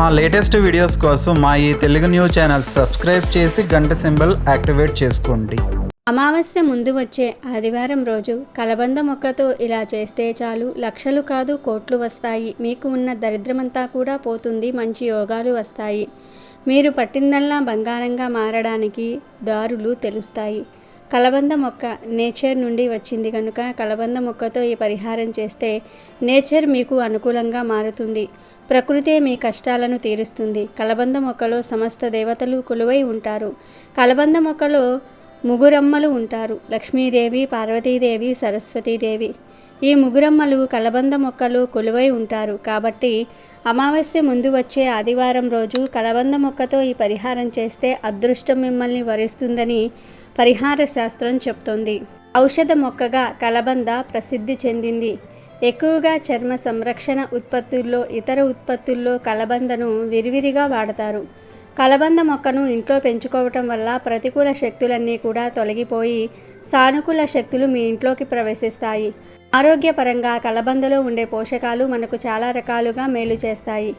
మా latest videos కోసం మా ఈ తెలుగు న్యూస్ ఛానల్ సబ్స్క్రైబ్ చేసి గంట సింబల్ యాక్టివేట్ చేసుకోండి. అమావాస్య ముందు వచ్చే ఆదివారం రోజు కలబంద మొక్కతో ఇలా చేస్తే చాలు లక్షలు కాదు కోట్లు వస్తాయి. మీకు ఉన్న దరిద్రమంతా కూడా పోతుంది. మంచి యోగాలు వస్తాయి. మీరు పట్టిందల్లా బంగారంగా మారడానికి దారులు తెలుస్తాయి. కలబంద మొక్క నేచర్ నుండి వచ్చింది కనుక కలబంద మొక్కతో ఈ పరిహారం చేస్తే నేచర్ మీకు అనుకూలంగా మారుతుంది. ప్రకృతే మీ కష్టాలను తీరుస్తుంది. కలబంద మొక్కలో సమస్త దేవతలు కొలువై ఉంటారు. కలబంద మొక్కలో ముగురమ్మలు ఉంటారు. లక్ష్మీదేవి, పార్వతీదేవి, సరస్వతీదేవి. ఈ ముగురమ్మలు కలబంద మొక్కలు కొలువై ఉంటారు. కాబట్టి అమావాస్య ముందు వచ్చే ఆదివారం రోజు కలబంద మొక్కతో ఈ పరిహారం చేస్తే అదృష్టం మిమ్మల్ని వరిస్తుందని పరిహార శాస్త్రం చెప్తోంది. ఔషధ మొక్కగా కలబంద ప్రసిద్ధి చెందింది. ఎక్కువగా చర్మ సంరక్షణ ఉత్పత్తుల్లో, ఇతర ఉత్పత్తుల్లో కలబందను విరివిరిగా వాడతారు. కలబంద మొక్కను ఇంట్లో పెంచుకోవటం వల్ల ప్రతికూల శక్తులన్నీ కూడా తొలగిపోయి సానుకూల శక్తులు మీ ఇంట్లోకి ప్రవేశిస్తాయి. ఆరోగ్యపరంగా కలబందలో ఉండే పోషకాలు మనకు చాలా రకాలుగా మేలు చేస్తాయి.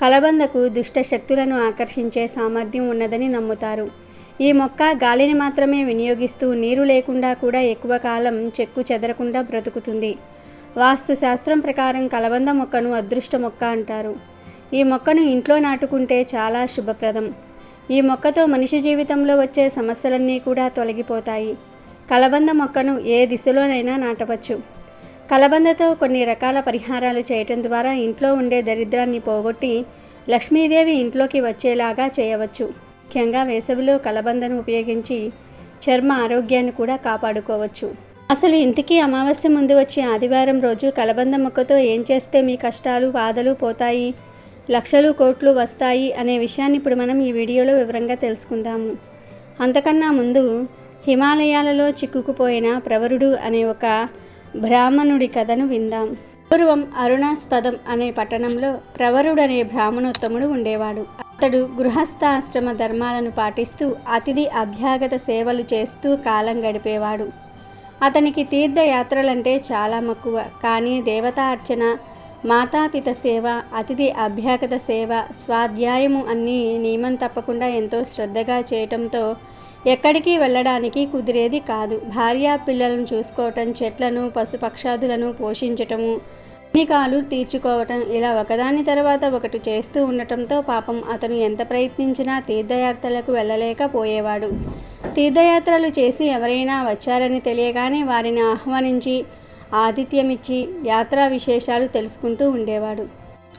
కలబందకు దుష్ట శక్తులను ఆకర్షించే సామర్థ్యం ఉన్నదని నమ్ముతారు. ఈ మొక్క గాలిని మాత్రమే వినియోగిస్తూ నీరు లేకుండా కూడా ఎక్కువ కాలం చెక్కు చెదరకుండా బ్రతుకుతుంది. వాస్తు శాస్త్రం ప్రకారం కలబంద మొక్కను అదృష్ట మొక్క అంటారు. ఈ మొక్కను ఇంట్లో నాటుకుంటే చాలా శుభప్రదం. ఈ మొక్కతో మనిషి జీవితంలో వచ్చే సమస్యలన్నీ కూడా తొలగిపోతాయి. కలబంద మొక్కను ఏ దిశలోనైనా నాటవచ్చు. కలబందతో కొన్ని రకాల పరిహారాలు చేయటం ద్వారా ఇంట్లో ఉండే దరిద్రాన్ని పోగొట్టి లక్ష్మీదేవి ఇంట్లోకి వచ్చేలాగా చేయవచ్చు. ముఖ్యంగా వేసవిలో కలబందను ఉపయోగించి చర్మ ఆరోగ్యాన్ని కూడా కాపాడుకోవచ్చు. అసలు ఇంతకీ అమావాస్య ముందు వచ్చే ఆదివారం రోజు కలబంద మొక్కతో ఏం చేస్తే మీ కష్టాలు బాధలు పోతాయి, లక్షలు కోట్లు వస్తాయి అనే విషయాన్ని ఇప్పుడు మనం ఈ వీడియోలో వివరంగా తెలుసుకుందాము. అంతకన్నా ముందు హిమాలయాలలో చిక్కుకుపోయిన ప్రవరుడు అనే ఒక బ్రాహ్మణుడి కథను విందాం. పూర్వం అరుణాస్పదం అనే పట్టణంలో ప్రవరుడు అనే బ్రాహ్మణోత్తముడు ఉండేవాడు. అతడు గృహస్థాశ్రమ ధర్మాలను పాటిస్తూ అతిథి అభ్యాగత సేవలు చేస్తూ కాలం గడిపేవాడు. అతనికి తీర్థయాత్రలంటే చాలా మక్కువ. కానీ దేవతా అర్చన, మాతాపిత సేవ, అతిథి అభ్యాగత సేవ, స్వాధ్యాయము అన్నీ నియమం తప్పకుండా ఎంతో శ్రద్ధగా చేయటంతో ఎక్కడికి వెళ్ళడానికి కుదిరేది కాదు. భార్య పిల్లలను చూసుకోవటం, చెట్లను పశుపక్షాదులను పోషించటము, ఎన్నికాలు తీర్చుకోవటం ఇలా ఒకదాని తర్వాత ఒకటి చేస్తూ ఉండటంతో పాపం అతను ఎంత ప్రయత్నించినా తీర్థయాత్రలకు వెళ్ళలేకపోయేవాడు. తీర్థయాత్రలు చేసి ఎవరైనా వచ్చారని తెలియగానే వారిని ఆహ్వానించి ఆతిథ్యమిచ్చి యాత్రా విశేషాలు తెలుసుకుంటూ ఉండేవాడు.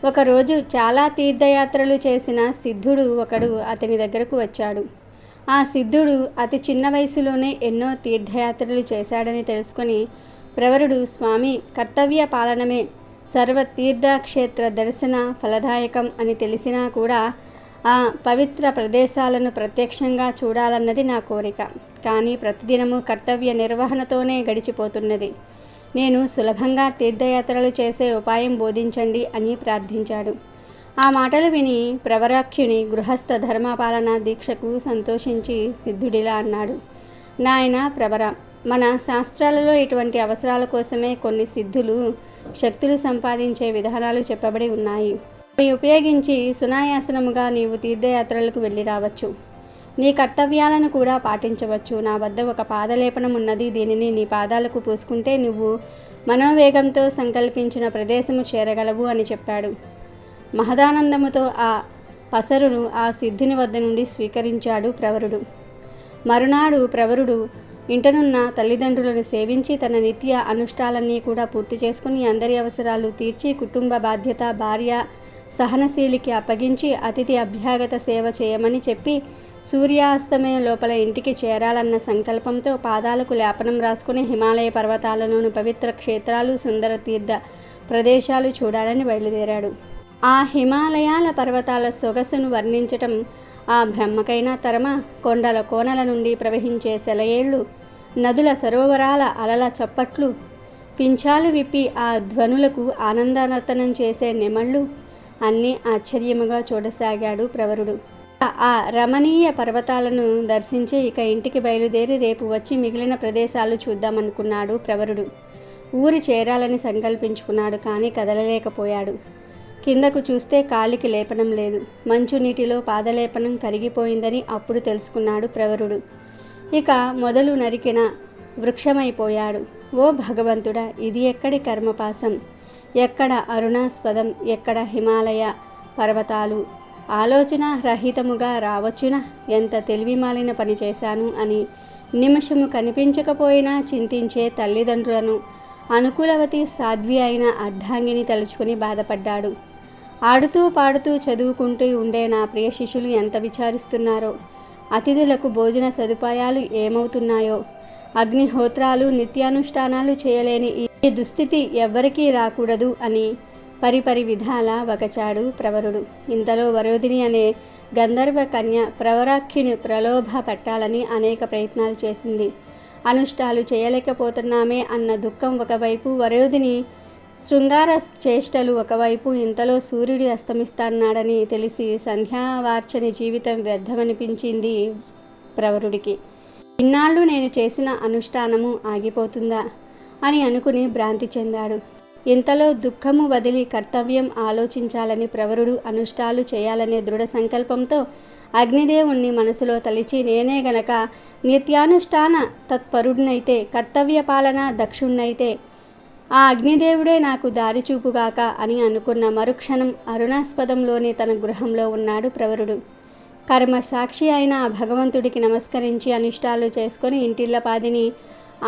ఒకరోజు చాలా తీర్థయాత్రలు చేసిన సిద్ధుడు ఒకడు అతని దగ్గరకు వచ్చాడు. ఆ సిద్ధుడు అతి చిన్న వయసులోనే ఎన్నో తీర్థయాత్రలు చేశాడని తెలుసుకొని ప్రవరుడు, స్వామి, కర్తవ్య పాలనమే సర్వ తీర్థక్షేత్ర దర్శన ఫలదాయకం అని తెలిసినా కూడా ఆ పవిత్ర ప్రదేశాలను ప్రత్యక్షంగా చూడాలన్నది నా కోరిక. కానీ ప్రతిదినము కర్తవ్య నిర్వహణతోనే గడిచిపోతున్నది. నేను సులభంగా తీర్థయాత్రలు చేసే ఉపాయం బోధించండి అని ప్రార్థించాడు. ఆ మాటలు విని ప్రవరాఖ్యుని గృహస్థ ధర్మపాలన దీక్షకు సంతోషించి సిద్ధుడిలా అన్నాడు. నాయన ప్రవర, మన శాస్త్రాలలో ఇటువంటి అవసరాల కోసమే కొన్ని సిద్ధులు, శక్తులు సంపాదించే విధానాలు చెప్పబడి ఉన్నాయి. అవి ఉపయోగించి సునాయాసనముగా నీవు తీర్థయాత్రలకు వెళ్ళి రావచ్చు. నీ కర్తవ్యాలను కూడా పాటించవచ్చు. నా వద్ద ఒక పాదలేపనం ఉన్నది. దీనిని నీ పాదాలకు పూసుకుంటే నువ్వు మనోవేగంతో సంకల్పించిన ప్రదేశము చేరగలవు అని చెప్పాడు. మహదానందముతో ఆ పసరును ఆ సిద్ధుని వద్ద నుండి స్వీకరించాడు ప్రవరుడు. మరునాడు ప్రవరుడు ఇంటనున్న తల్లిదండ్రులను సేవించి తన నిత్య అనుష్ఠాలన్నీ కూడా పూర్తి చేసుకుని అందరి అవసరాలు తీర్చి కుటుంబ బాధ్యత భార్య సహనశీలికి అప్పగించి అతిథి అభ్యాగత సేవ చేయమని చెప్పి సూర్యాస్తమయం లోపల ఇంటికి చేరాలన్న సంకల్పంతో పాదాలకు లేపనం రాసుకుని హిమాలయ పర్వతాలలోని పవిత్ర క్షేత్రాలు, సుందర తీర్థ ప్రదేశాలు చూడాలని బయలుదేరాడు. ఆ హిమాలయాల పర్వతాల సొగసును వర్ణించటం ఆ బ్రహ్మకైనా తరమ. కొండల కోనల నుండి ప్రవహించే సెలయేళ్ళు, నదుల సరోవరాల అలల చప్పట్లు, పింఛాలు విప్పి ఆ ధ్వనులకు ఆనందనర్తనం చేసే నెమళ్ళు అన్నీ ఆశ్చర్యముగా చూడసాగాడు ప్రవరుడు. ఆ రమణీయ పర్వతాలను దర్శించి ఇక ఇంటికి బయలుదేరి రేపు వచ్చి మిగిలిన ప్రదేశాలు చూద్దామనుకున్నాడు ప్రవరుడు. ఊరి చేరాలని సంకల్పించుకున్నాడు. కానీ కదలలేకపోయాడు. కిందకు చూస్తే కాలికి లేపనం లేదు. మంచు నీటిలో పాదలేపనం కరిగిపోయిందని అప్పుడు తెలుసుకున్నాడు ప్రవరుడు. ఇక మొదలు నరికిన వృక్షమైపోయాడు. ఓ భగవంతుడా, ఇది ఎక్కడి కర్మపాసం, ఎక్కడ అరుణాస్పదం, ఎక్కడ హిమాలయ పర్వతాలు, ఆలోచన రహితముగా రావచ్చునా, ఎంత తెలివిమాలిన పని చేశాను అని నిమిషము కనిపించకపోయినా చింతించే తల్లిదండ్రులను, అనుకూలవతి సాధ్వి అయిన అర్ధాంగిని తలుచుకుని బాధపడ్డాడు. ఆడుతూ పాడుతూ చదువుకుంటూ ఉండే నా ప్రియ శిష్యులు ఎంత విచారిస్తున్నారో, అతిథులకు భోజన సదుపాయాలు ఏమవుతున్నాయో, అగ్నిహోత్రాలు నిత్యానుష్ఠానాలు చేయలేని ఈ దుస్థితి ఎవ్వరికీ రాకూడదు అని పరిపరి విధాల వగచాడు ప్రవరుడు. ఇంతలో వరోధిని అనే గంధర్వ కన్య ప్రవరాఖ్యుని ప్రలోభ పెట్టాలని అనేక ప్రయత్నాలు చేసింది. అనుష్ఠాలు చేయలేకపోతున్నామే అన్న దుఃఖం ఒకవైపు, వరోధిని శృంగార చేష్టలు ఒకవైపు. ఇంతలో సూర్యుడు అస్తమిస్తాన్నాడని తెలిసి సంధ్యావార్చని జీవితం వ్యర్థమనిపించింది ప్రవరుడికి. ఇన్నాళ్ళు నేను చేసిన అనుష్ఠానము ఆగిపోతుందా అని అనుకుని భ్రాంతి చెందాడు. ఇంతలో దుఃఖము వదిలి కర్తవ్యం ఆలోచించాలని ప్రవరుడు అనుష్ఠాలు చేయాలనే దృఢ సంకల్పంతో అగ్నిదేవుణ్ణి మనసులో తలిచి, నేనే గనక నిత్యానుష్ఠాన తత్పరుడినైతే, కర్తవ్య పాలన దక్షుణ్ణైతే ఆ అగ్నిదేవుడే నాకు దారిచూపుగాక అని అనుకున్న మరుక్షణం అరుణాస్పదంలోని తన గృహంలో ఉన్నాడు ప్రవరుడు. కర్మ సాక్షి అయిన ఆ భగవంతుడికి నమస్కరించి అనుష్ఠాలు చేసుకొని ఇంటిల్లపాదిని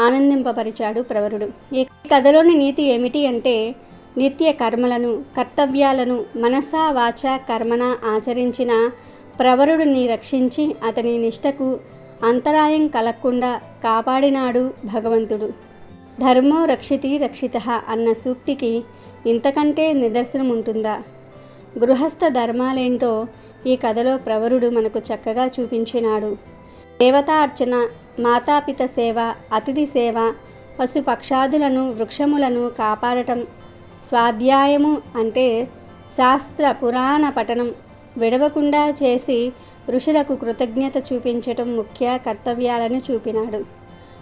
ఆనందింపపరిచాడు ప్రవరుడు. ఈ కథలోని నీతి ఏమిటి అంటే, నిత్య కర్మలను, కర్తవ్యాలను మనసా వాచ కర్మన ఆచరించిన ప్రవరుడిని రక్షించి అతని నిష్టకు అంతరాయం కలగకుండా కాపాడినాడు భగవంతుడు. ధర్మో రక్షితి రక్షితః అన్న సూక్తికి ఇంతకంటే నిదర్శనం ఉంటుందా? గృహస్థ ధర్మాలేంటో ఈ కథలో ప్రవరుడు మనకు చక్కగా చూపించినాడు. దేవతా అర్చన, మాతాపిత సేవ, అతిథి సేవ, పశుపక్షాదులను వృక్షములను కాపాడటం, స్వాధ్యాయము అంటే శాస్త్ర పురాణ పఠనం విడవకుండా చేసి ఋషులకు కృతజ్ఞత చూపించటం ముఖ్య కర్తవ్యాలను చూపినాడు.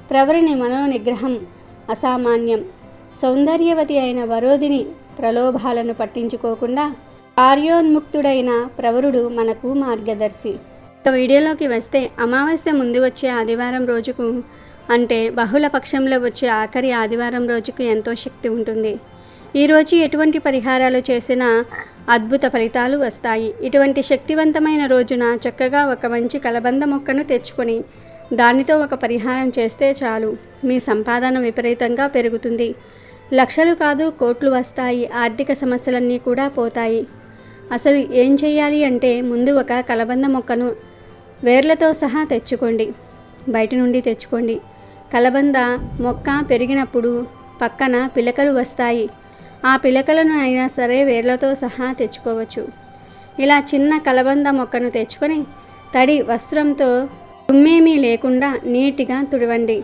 ప్రవరుని మనోనిగ్రహం అసామాన్యం. సౌందర్యవతి అయిన వరోధిని ప్రలోభాలను పట్టించుకోకుండా కార్యోన్ముక్తుడైన ప్రవరుడు మనకు మార్గదర్శి. ఇక వీడియోలోకి వస్తే, అమావాస్య ముందు వచ్చే ఆదివారం రోజుకు అంటే బహుళ పక్షంలో వచ్చే ఆఖరి ఆదివారం రోజుకు ఎంతో శక్తి ఉంటుంది. ఈరోజు ఎటువంటి పరిహారాలు చేసినా అద్భుత ఫలితాలు వస్తాయి. ఇటువంటి శక్తివంతమైన రోజున చక్కగా ఒక మంచి కలబంద మొక్కను తెచ్చుకొని దానితో ఒక పరిహారం చేస్తే చాలు, మీ సంపాదన విపరీతంగా పెరుగుతుంది. లక్షలు కాదు కోట్లు వస్తాయి. ఆర్థిక సమస్యలన్నీ కూడా పోతాయి. అసలు ఏం చేయాలి అంటే, ముందు ఒక కలబంద మొక్కను వేర్లతో సహా తెచ్చుకోండి, బయట నుండి తెచ్చుకోండి. కలబంద మొక్క పెరిగినప్పుడు పక్కన పిలకలు వస్తాయి. ఆ పిలకలను అయినా సరే వేర్లతో సహా తెచ్చుకోవచ్చు. ఇలా చిన్న కలబంద మొక్కను తెచ్చుకొని తడి వస్త్రంతో దుమ్మేమీ లేకుండా నీట్గా తుడవండి.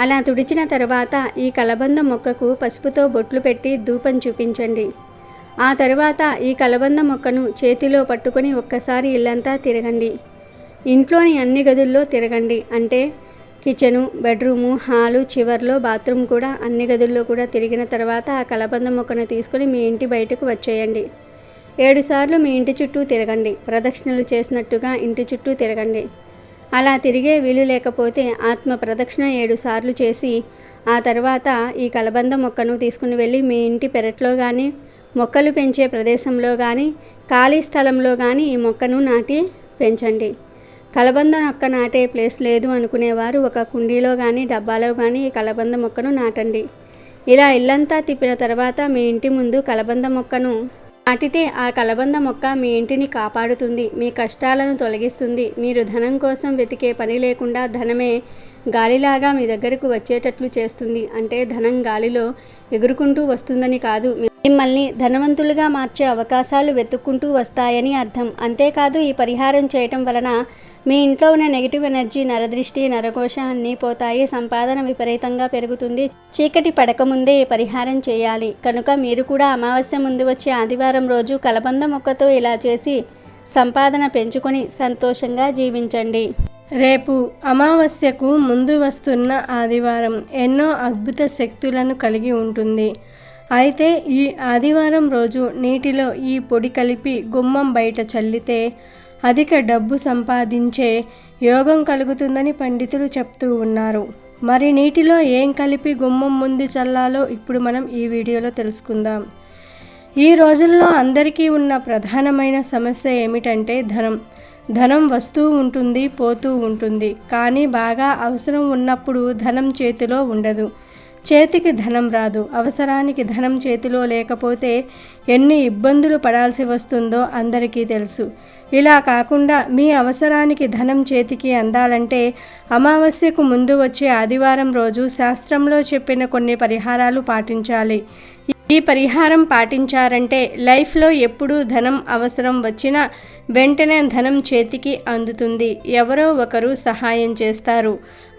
అలా తుడిచిన తర్వాత ఈ కలబంద మొక్కకు పసుపుతో బొట్లు పెట్టి ధూపం చూపించండి. ఆ తర్వాత ఈ కలబంద మొక్కను చేతిలో పట్టుకొని ఒక్కసారి ఇల్లంతా తిరగండి. ఇంట్లోని అన్ని గదుల్లో తిరగండి. అంటే కిచెను, బెడ్రూము, హాలు, చివర్లో బాత్రూమ్ కూడా అన్ని గదుల్లో కూడా తిరిగిన తర్వాత ఆ కలబంద మొక్కను తీసుకొని మీ ఇంటి బయటకు వచ్చేయండి. 7 సార్లు మీ ఇంటి చుట్టూ తిరగండి. ప్రదక్షిణలు చేసినట్టుగా ఇంటి చుట్టూ తిరగండి. అలా తిరిగే వీలు లేకపోతే ఆత్మ ప్రదక్షిణ 7 సార్లు చేసి ఆ తర్వాత ఈ కలబంద మొక్కను తీసుకుని వెళ్ళి మీ ఇంటి పెరట్లో కానీ, మొక్కలు పెంచే ప్రదేశంలో కానీ, ఖాళీ స్థలంలో కానీ ఈ మొక్కను నాటి పెంచండి. కలబంద మొక్క నాటే ప్లేస్ లేదు అనుకునేవారు ఒక కుండీలో కానీ, డబ్బాలో కానీ ఈ కలబంద మొక్కను నాటండి. ఇలా ఇల్లంతా తిప్పిన తర్వాత మీ ఇంటి ముందు కలబంద మొక్కను నాటితే ఆ కలబంద మొక్క మీ ఇంటిని కాపాడుతుంది, మీ కష్టాలను తొలగిస్తుంది. మీరు ధనం కోసం వెతికే పని లేకుండా ధనమే గాలిలాగా మీ దగ్గరకు వచ్చేటట్లు చేస్తుంది. అంటే ధనం గాలిలో ఎగురుకుంటూ వస్తుందని కాదు, మిమ్మల్ని ధనవంతులుగా మార్చే అవకాశాలు వెతుక్కుంటూ వస్తాయని అర్థం. అంతేకాదు ఈ పరిహారం చేయటం వలన మీ ఇంట్లో ఉన్న నెగిటివ్ ఎనర్జీ, నరదృష్టి, నరఘోష అన్నీ పోతాయి. సంపాదన విపరీతంగా పెరుగుతుంది. చీకటి పడకముందే ఈ పరిహారం చేయాలి. కనుక మీరు కూడా అమావాస్య ముందు వచ్చే ఆదివారం రోజు కలబంద మొక్కతో ఇలా చేసి సంపాదన పెంచుకొని సంతోషంగా జీవించండి. రేపు అమావాస్యకు ముందు వస్తున్న ఆదివారం ఎన్నో అద్భుత శక్తులను కలిగి ఉంటుంది. అయితే ఈ ఆదివారం రోజు నీటిలో ఈ పొడి కలిపి గుమ్మం బయట చల్లితే అధిక డబ్బు సంపాదించే యోగం కలుగుతుందని పండితులు చెప్తూ ఉన్నారు. మరి నీటిలో ఏం కలిపి గుమ్మం ముందు చల్లాలో ఇప్పుడు మనం ఈ వీడియోలో తెలుసుకుందాం. ఈ రోజుల్లో అందరికీ ఉన్న ప్రధానమైన సమస్య ఏమిటంటే ధనం వస్తూ ఉంటుంది, పోతూ ఉంటుంది. కానీ బాగా అవసరం ఉన్నప్పుడు ధనం చేతిలో ఉండదు, చేతికి ధనం రాదు. అవసరానికి ధనం చేతిలో లేకపోతే ఎన్ని ఇబ్బందులు పడాల్సి వస్తుందో అందరికీ తెలుసు. ఇలా కాకుండా మీ అవసరానికి ధనం చేతికి అందాలంటే అమావాస్యకు ముందు వచ్చే ఆదివారం రోజు శాస్త్రంలో చెప్పిన కొన్ని పరిహారాలు పాటించాలి. ఈ పరిహారం పాటించారంటే లైఫ్లో ఎప్పుడూ ధనం అవసరం వచ్చినా వెంటనే ధనం చేతికి అందుతుంది. ఎవరో ఒకరు సహాయం చేస్తారు.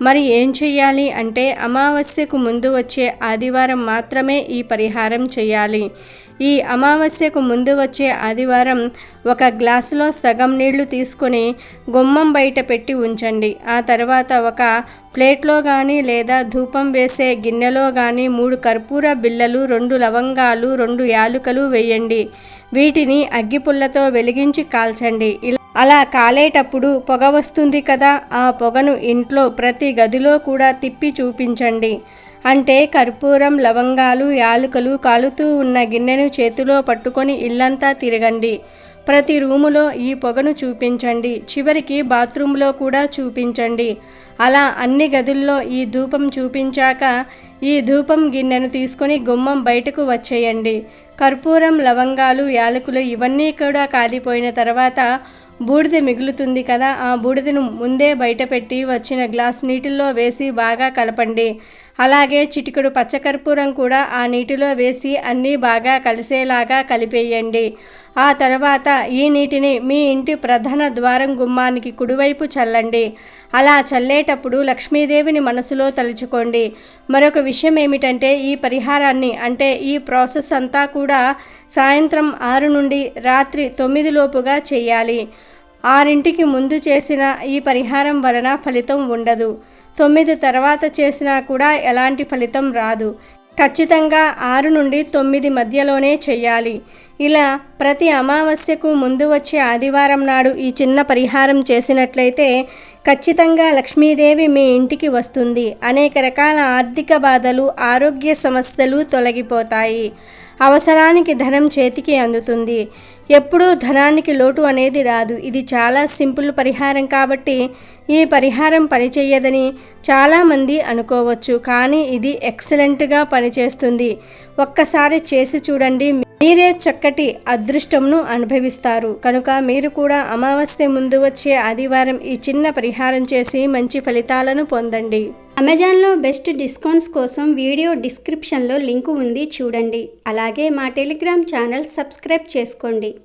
మరి ఏం చెయ్యాలి అంటే అమావాస్యకు ముందు వచ్చే ఆదివారం మాత్రమే ఈ పరిహారం చేయాలి. ఈ అమావాస్యకు ముందు వచ్చే ఆదివారం ఒక గ్లాసులో సగం నీళ్లు తీసుకొని గుమ్మం బయట పెట్టి ఉంచండి. ఆ తర్వాత ఒక ప్లేట్లో కానీ లేదా ధూపం వేసే గిన్నెలో కానీ 3 కర్పూర బిళ్ళలు, 2 లవంగాలు, 2 యాలుకలు వేయండి. వీటిని అగ్గిపుల్లతో వెలిగించి కాల్చండి. అలా కాలేటప్పుడు పొగ వస్తుంది కదా, ఆ పొగను ఇంట్లో ప్రతి గదిలో కూడా తిప్పి చూపించండి. అంటే కర్పూరం, లవంగాలు, యాలుకలు కాలుతూ ఉన్న గిన్నెను చేతిలో పట్టుకొని ఇల్లంతా తిరగండి. ప్రతి రూములో ఈ పొగను చూపించండి. చివరికి బాత్రూంలో కూడా చూపించండి. అలా అన్ని గదుల్లో ఈ ధూపం చూపించాక ఈ ధూపం గిన్నెను తీసుకొని గుమ్మం బయటకు వచ్చేయండి. కర్పూరం, లవంగాలు, యాలకులు ఇవన్నీ కూడా కాలిపోయిన తర్వాత బూడిద మిగులుతుంది కదా, ఆ బూడిదను ముందే బయటపెట్టి వచ్చిన గ్లాస్ నీటిల్లో వేసి బాగా కలపండి. అలాగే చిటికెడు పచ్చకర్పూరం కూడా ఆ నీటిలో వేసి అన్నీ బాగా కలిసేలాగా కలిపేయండి. ఆ తర్వాత ఈ నీటిని మీ ఇంటి ప్రధాన ద్వారం గుమ్మానికి కుడివైపు చల్లండి. అలా చల్లేటప్పుడు లక్ష్మీదేవిని మనసులో తలుచుకోండి. మరొక విషయం ఏమిటంటే ఈ పరిహారాన్ని అంటే ఈ ప్రాసెస్ అంతా కూడా సాయంత్రం 6 నుండి రాత్రి 9 లోపుగా చేయాలి. 6ంటికి ముందు చేసిన ఈ పరిహారం వలన ఫలితం ఉండదు. 9 తర్వాత చేసినా కూడా ఎలాంటి ఫలితం రాదు. ఖచ్చితంగా 6 నుండి 9 మధ్యలోనే చేయాలి. ఇలా ప్రతి అమావాస్యకు ముందు వచ్చే ఆదివారం నాడు ఈ చిన్న పరిహారం చేసినట్లయితే ఖచ్చితంగా లక్ష్మీదేవి మీ ఇంటికి వస్తుంది. అనేక రకాల ఆర్థిక బాధలు, ఆరోగ్య సమస్యలు తొలగిపోతాయి. అవసరానికి ధనం చేతికి అందుతుంది. ఎప్పుడూ ధనానికి లోటు అనేది రాదు. ఇది చాలా సింపుల్ పరిహారం కాబట్టి ఈ పరిహారం పనిచేయదని చాలామంది అనుకోవచ్చు. కానీ ఇది ఎక్సలెంట్గా పనిచేస్తుంది. ఒక్కసారి చేసి చూడండి, మీరే చక్కటి అదృష్టంను అనుభవిస్తారు. కనుక మీరు కూడా అమావాస్య ముందు వచ్చే ఆదివారం ఈ చిన్న పరిహారం చేసి మంచి ఫలితాలను పొందండి. అమెజాన్లో బెస్ట్ డిస్కౌంట్స్ కోసం వీడియో డిస్క్రిప్షన్లో లింకు ఉంది, చూడండి. అలాగే మా టెలిగ్రామ్ ఛానల్ సబ్స్క్రైబ్ చేసుకోండి.